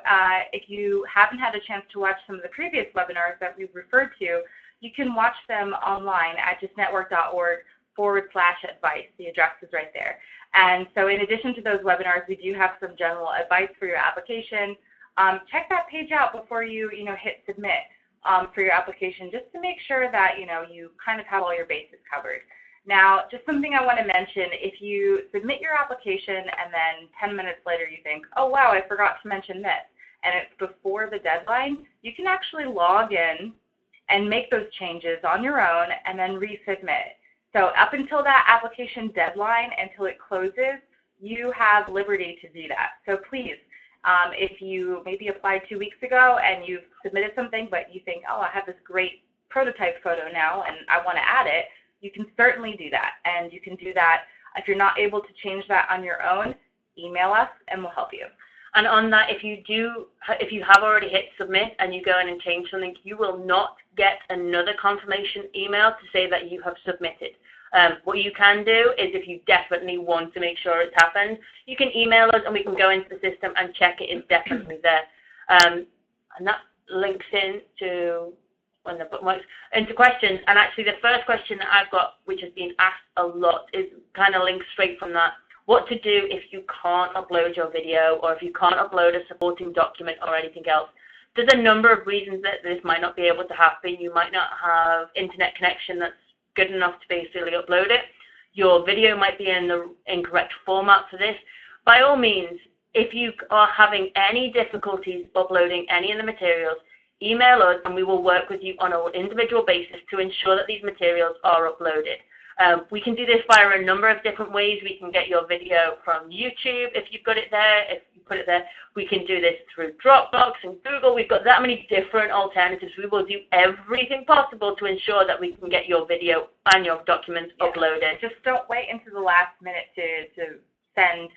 if you haven't had a chance to watch some of the previous webinars that we've referred to, you can watch them online at gistnetwork.org/advice. The address is right there. And so in addition to those webinars, we do have some general advice for your application. Check that page out before you, hit submit for your application, just to make sure that, you kind of have all your bases covered. Now, just something I want to mention, if you submit your application and then 10 minutes later you think, oh, wow, I forgot to mention this, and it's before the deadline, you can actually log in and make those changes on your own and then resubmit. So up until that application deadline, until it closes, you have liberty to do that. So please, if you maybe applied 2 weeks ago and you've submitted something, but you think, oh, I have this great prototype photo now and I want to add it, you can certainly do that. And you can do that. If you're not able to change that on your own, email us and we'll help you. And on that, if you have already hit submit and you go in and change something, you will not get another confirmation email to say that you have submitted. What you can do is, if you definitely want to make sure it's happened, you can email us and we can go into the system and check it is definitely there. And that links into when the bookmarks into questions. And actually, the first question that I've got, which has been asked a lot, is kind of linked straight from that. What to do if you can't upload your video, or if you can't upload a supporting document or anything else. There's a number of reasons that this might not be able to happen. You might not have internet connection that's good enough to basically upload it. Your video might be in the incorrect format for this. By all means, if you are having any difficulties uploading any of the materials, email us and we will work with you on an individual basis to ensure that these materials are uploaded. We can do this via a number of different ways. We can get your video from YouTube if you've got it there, if you put it there. We can do this through Dropbox and Google. We've got that many different alternatives. We will do everything possible to ensure that we can get your video and your documents uploaded. Just don't wait until the last minute to send,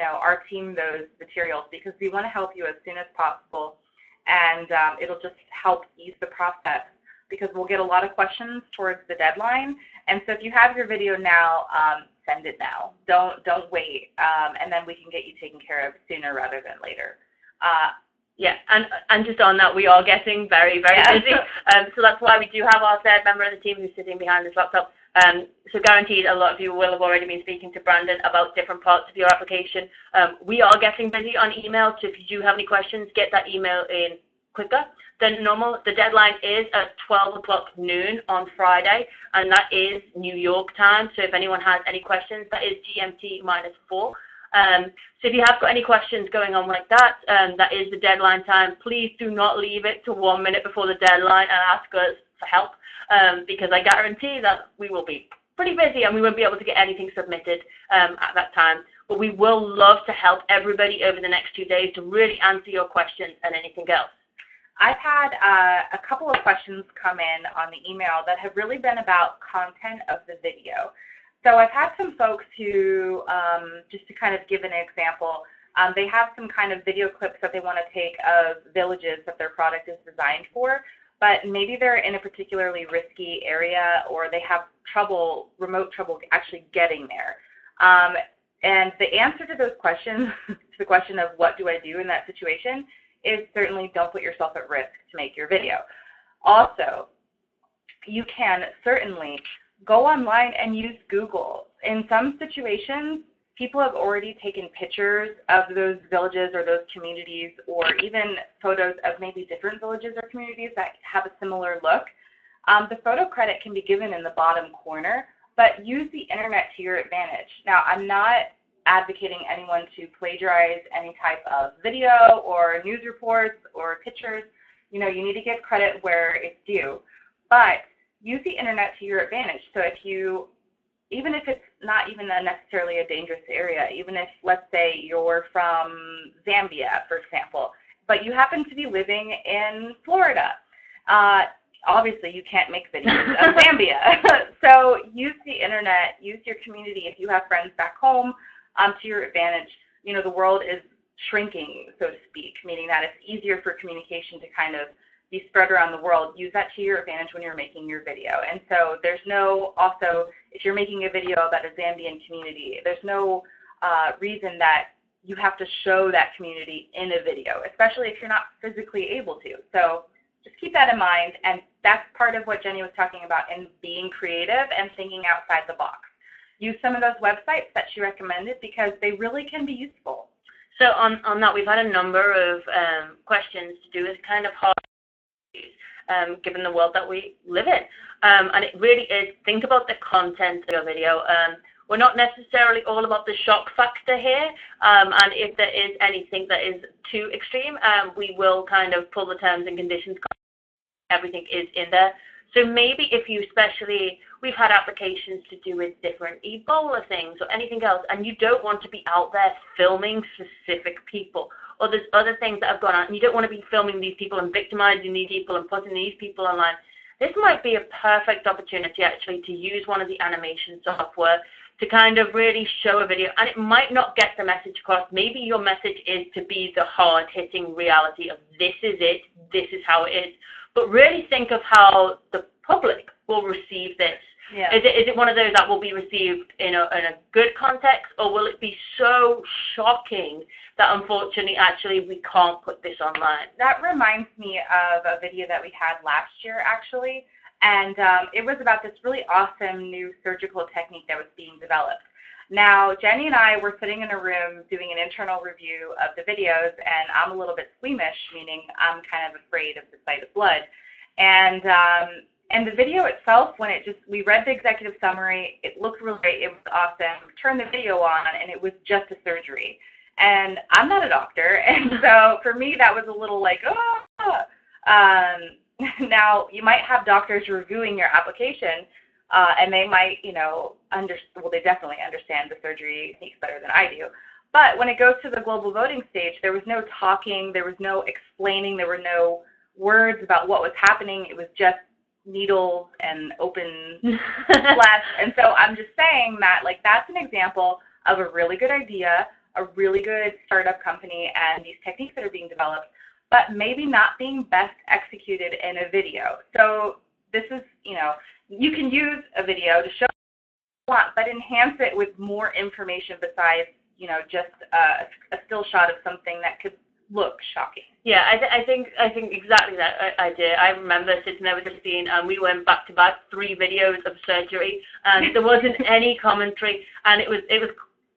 our team those materials, because we want to help you as soon as possible, and it'll just help ease the process, because we'll get a lot of questions towards the deadline. And so if you have your video now, send it now. Don't wait, and then we can get you taken care of sooner rather than later. And just on that, we are getting very, very busy. So that's why we do have our third member of the team who's sitting behind this laptop. So guaranteed a lot of you will have already been speaking to Brandon about different parts of your application. We are getting busy on email, so if you do have any questions, get that email in quicker than normal. The deadline is at 12 o'clock noon on Friday, and that is New York time. So if anyone has any questions, that is GMT -4. So if you have got any questions going on like that, that is the deadline time. Please do not leave it to 1 minute before the deadline and ask us for help, because I guarantee that we will be pretty busy and we won't be able to get anything submitted at that time. But we will love to help everybody over the next 2 days to really answer your questions and anything else. I've had a couple of questions come in on the email that have really been about content of the video. So I've had some folks who, just to kind of give an example, they have some kind of video clips that they want to take of villages that their product is designed for, but maybe they're in a particularly risky area, or they have remote trouble actually getting there. And the answer to those questions, to the question of what do I do in that situation, is certainly don't put yourself at risk to make your video. Also, you can certainly go online and use Google. In some situations, people have already taken pictures of those villages or those communities, or even photos of maybe different villages or communities that have a similar look. The photo credit can be given in the bottom corner, but use the internet to your advantage. Now, I'm not advocating anyone to plagiarize any type of video or news reports or pictures. You know, you need to give credit where it's due. But use the internet to your advantage. So if you, even if it's not even necessarily a dangerous area, even if, let's say, you're from Zambia, for example, but you happen to be living in Florida, obviously you can't make videos of Zambia. So use the internet, use your community. If you have friends back home, to your advantage. You know, the world is shrinking, so to speak, meaning that it's easier for communication to kind of be spread around the world. Use that to your advantage when you're making your video. And so there's no, also, if you're making a video about a Zambian community, there's no reason that you have to show that community in a video, especially if you're not physically able to. So just keep that in mind, and that's part of what Jenny was talking about in being creative and thinking outside the box. Use some of those websites that she recommended because they really can be useful. So on that, we've had a number of questions to do with kind of hard issues, given the world that we live in. And it really is, think about the content of your video. We're not necessarily all about the shock factor here, and if there is anything that is too extreme, we will kind of pull the terms and conditions. Everything is in there. So maybe if you especially, we've had applications to do with different Ebola things or anything else, and you don't want to be out there filming specific people, or there's other things that have gone on, and you don't want to be filming these people and victimizing these people and putting these people online. This might be a perfect opportunity actually to use one of the animation software to kind of really show a video, and it might not get the message across. Maybe your message is to be the hard-hitting reality of this is it, this is how it is. But really think of how the public will receive this. Yeah. Is it one of those that will be received in a good context, or will it be so shocking that unfortunately actually we can't put this online? That reminds me of a video that we had last year actually, and it was about this really awesome new surgical technique that was being developed. Now, Jenny and I were sitting in a room doing an internal review of the videos, and I'm a little bit squeamish, meaning I'm kind of afraid of the sight of blood. And the video itself, when we read the executive summary, it looked really great, it was awesome. We turned the video on, and it was just a surgery. And I'm not a doctor, and so for me, that was a little like, now, you might have doctors reviewing your application, and they might, they definitely understand the surgery techniques better than I do. But when it goes to the global voting stage, there was no talking, there was no explaining, there were no words about what was happening. It was just needles and open flesh. And so I'm just saying that, that's an example of a really good idea, a really good startup company, and these techniques that are being developed, but maybe not being best executed in a video. So this is, you can use a video to show what you want, but enhance it with more information besides, just a still shot of something that could look shocking. Yeah, I think exactly that idea. I remember sitting there with Christine, and we went back to back 3 videos of surgery, and there wasn't any commentary, and it was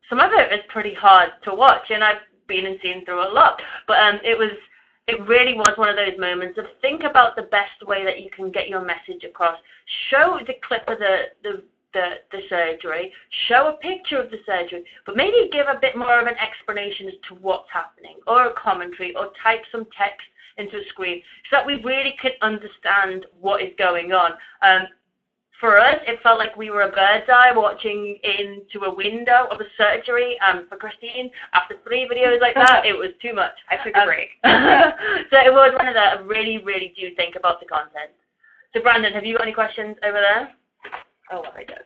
some of it was pretty hard to watch, and I've been and seen through a lot, but it really was one of those moments of think about the best way that you can get your message across. Show the clip of the surgery, show a picture of the surgery, but maybe give a bit more of an explanation as to what's happening, or a commentary, or type some text into a screen so that we really can understand what is going on. For us, it felt like we were a bird's eye watching into a window of a surgery. For Christine, after 3 videos like that, it was too much. I took a break. So it was one of the, I really, really do think about the content. So Brandon, have you got any questions over there? Oh, I did.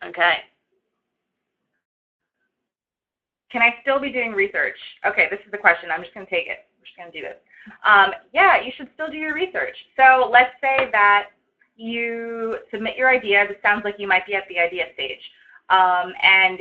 Okay. Can I still be doing research? Okay, this is the question. I'm just going to take it. We're just going to do this. Yeah, you should still do your research. So let's say that you submit your idea. This sounds like you might be at the idea stage. And,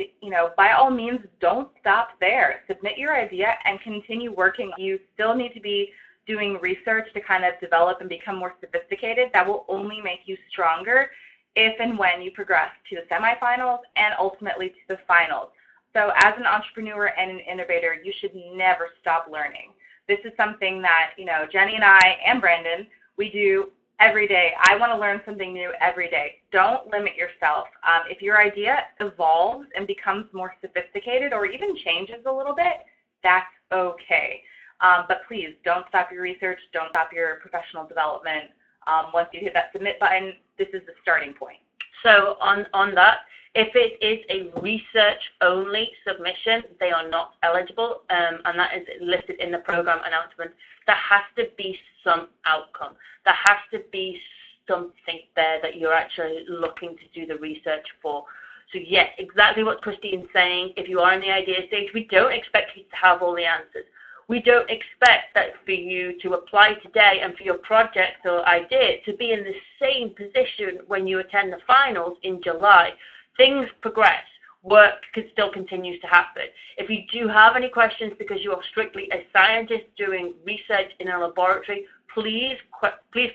by all means, don't stop there. Submit your idea and continue working. You still need to be doing research to kind of develop and become more sophisticated. That will only make you stronger if and when you progress to the semifinals and ultimately to the finals. So as an entrepreneur and an innovator, you should never stop learning. This is something that, Jenny and I and Brandon, we do Every day. I want to learn something new every day. Don't limit yourself. If your idea evolves and becomes more sophisticated or even changes a little bit, that's okay. But please don't stop your research. Don't stop your professional development. Once you hit that submit button, this is the starting point. So on that, if it is a research-only submission, they are not eligible, and that is listed in the program announcement. There has to be some outcome. There has to be something there that you're actually looking to do the research for. So yes, exactly what Christine's saying. If you are in the idea stage, we don't expect you to have all the answers. We don't expect that for you to apply today and for your project or idea to be in the same position when you attend the finals in July. Things progress. Work still continues to happen. If you do have any questions because you are strictly a scientist doing research in a laboratory, please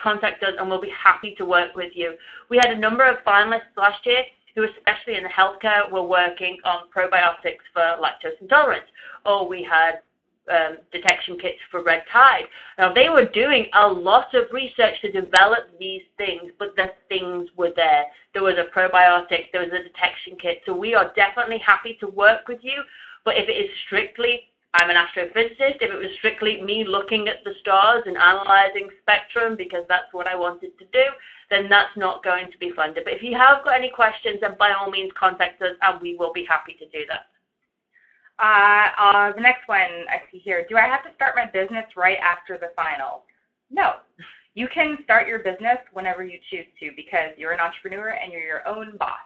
contact us and we'll be happy to work with you. We had a number of finalists last year who, especially in the healthcare, were working on probiotics for lactose intolerance, or we had detection kits for red tide. Now, they were doing a lot of research to develop these things, but the things were there. There was a probiotic, there was a detection kit, so we are definitely happy to work with you, but if it is strictly, I'm an astrophysicist, if it was strictly me looking at the stars and analyzing spectrum because that's what I wanted to do, then that's not going to be funded. But if you have got any questions, then by all means contact us and we will be happy to do that. The next one I see here, do I have to start my business right after the final? No. You can start your business whenever you choose to because you're an entrepreneur and you're your own boss.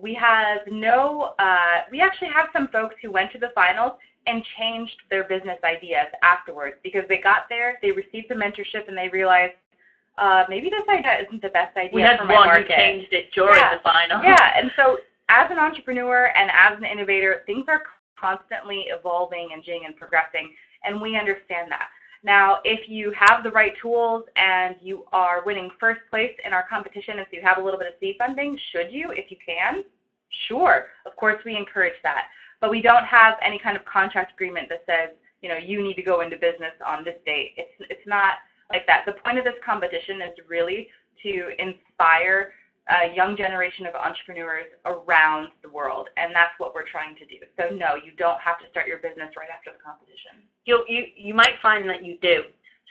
We actually have some folks who went to the finals and changed their business ideas afterwards because they got there, they received the mentorship, and they realized maybe this idea isn't the best idea for my market. We had one who changed it during the final. Yeah, and so as an entrepreneur and as an innovator, things are constantly evolving and changing and progressing, and we understand that. Now, if you have the right tools and you are winning first place in our competition, and so you have a little bit of seed funding, should you, if you can? Sure. Of course, we encourage that. But we don't have any kind of contract agreement that says, you need to go into business on this date. It's not like that. The point of this competition is really to inspire a young generation of entrepreneurs around the world, and that's what we're trying to do. So no, you don't have to start your business right after the competition. You might find that you do.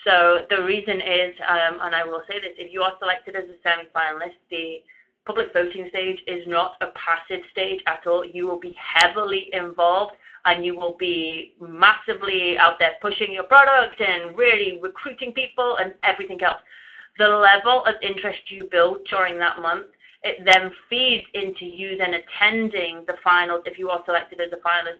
So the reason is, and I will say this, if you are selected as a semi-finalist, the public voting stage is not a passive stage at all. You will be heavily involved and you will be massively out there pushing your product and really recruiting people and everything else. The level of interest you build during that month, it then feeds into you then attending the finals if you are selected as a finalist.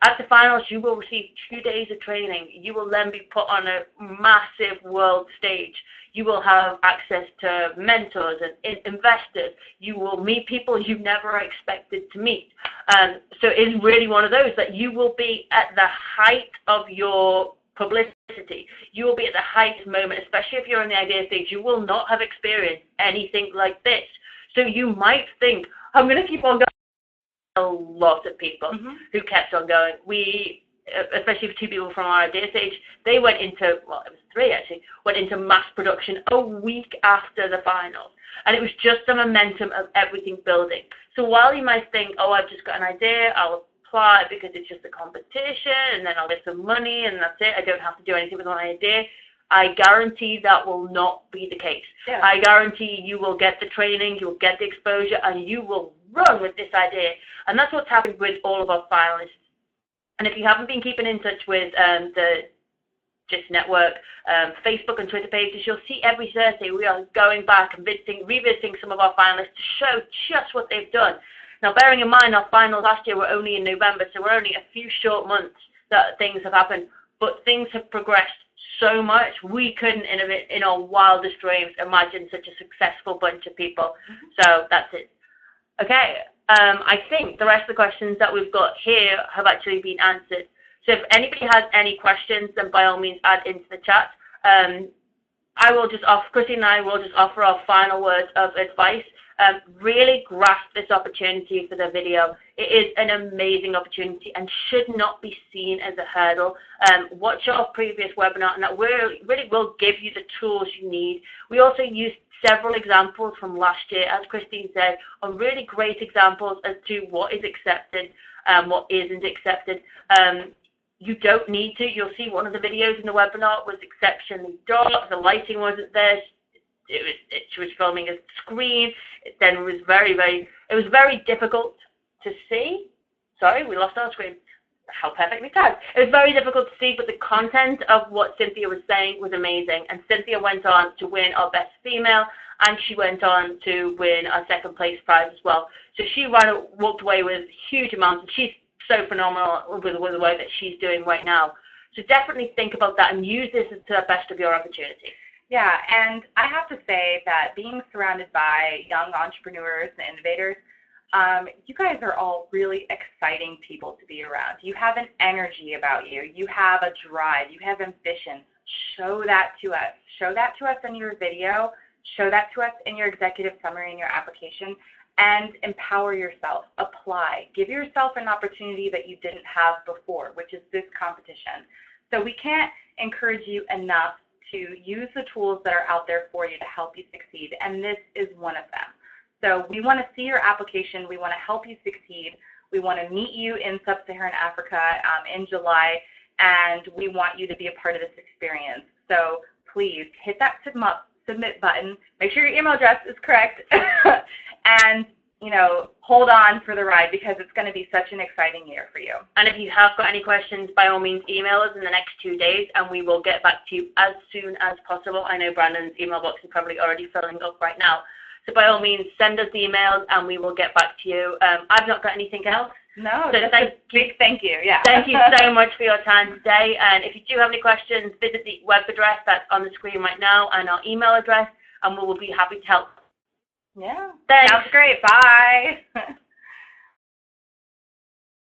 At the finals, you will receive 2 days of training. You will then be put on a massive world stage. You will have access to mentors and investors. You will meet people you never expected to meet. So it's really one of those that you will be at the height of your publicity. You will be at the height moment, especially if you're in the idea stage. You will not have experienced anything like this. So you might think, I'm going to keep on going. A lot of people who kept on going. We, especially for 2 people from our idea stage, they went into, well, it was 3 actually, went into mass production a week after the finals. And it was just the momentum of everything building. So while you might think, oh, I've just got an idea, I'll apply because it's just a competition, and then I'll get some money, and that's it, I don't have to do anything with my idea, I guarantee that will not be the case. Yeah. I guarantee you will get the training, you'll get the exposure, and you will run with this idea. And that's what's happened with all of our finalists. And if you haven't been keeping in touch with the GIST Network, Facebook and Twitter pages, you'll see every Thursday we are going back and revisiting some of our finalists to show just what they've done. Now, bearing in mind our finals last year were only in November, so we're only a few short months that things have happened, but things have progressed so much, we couldn't in our wildest dreams imagine such a successful bunch of people. So that's it. Okay, I think the rest of the questions that we've got here have actually been answered. So if anybody has any questions, then by all means add into the chat. Christine and I will just offer our final words of advice. really grasp this opportunity for the video. It is an amazing opportunity and should not be seen as a hurdle. Watch our previous webinar, and that really will give you the tools you need. We also used several examples from last year, as Christine said, are really great examples as to what is accepted, what isn't accepted. You don't need to. You'll see one of the videos in the webinar was exceptionally dark. The lighting wasn't there. She was filming a screen. Then it was very difficult to see. Sorry, we lost our screen. How perfectly timed. It was very difficult to see, but the content of what Cynthia was saying was amazing. And Cynthia went on to win our Best Female, and she went on to win our second place prize as well. So she walked away with huge amounts, and she's so phenomenal with the work that she's doing right now. So definitely think about that and use this to the best of your opportunity. Yeah, and I have to say that being surrounded by young entrepreneurs and innovators, you guys are all really exciting people to be around. You have an energy about you. You have a drive. You have ambition. Show that to us. Show that to us in your video. Show that to us in your executive summary in your application, and empower yourself. Apply. Give yourself an opportunity that you didn't have before, which is this competition. So we can't encourage you enough to use the tools that are out there for you to help you succeed, and this is one of them. So we want to see your application. We want to help you succeed. We want to meet you in Sub-Saharan Africa in July, and we want you to be a part of this experience. So please hit that submit button. Make sure your email address is correct, and hold on for the ride, because it's going to be such an exciting year for you. And if you have got any questions, by all means, email us in the next 2 days, and we will get back to you as soon as possible. I know Brandon's email box is probably already filling up right now. So by all means, send us the emails, and we will get back to you. I've not got anything else. No, so just a big thank you. Yeah. Thank you so much for your time today. And if you do have any questions, visit the web address that's on the screen right now and our email address, and we will be happy to help. Yeah. Thanks. Sounds great. Bye.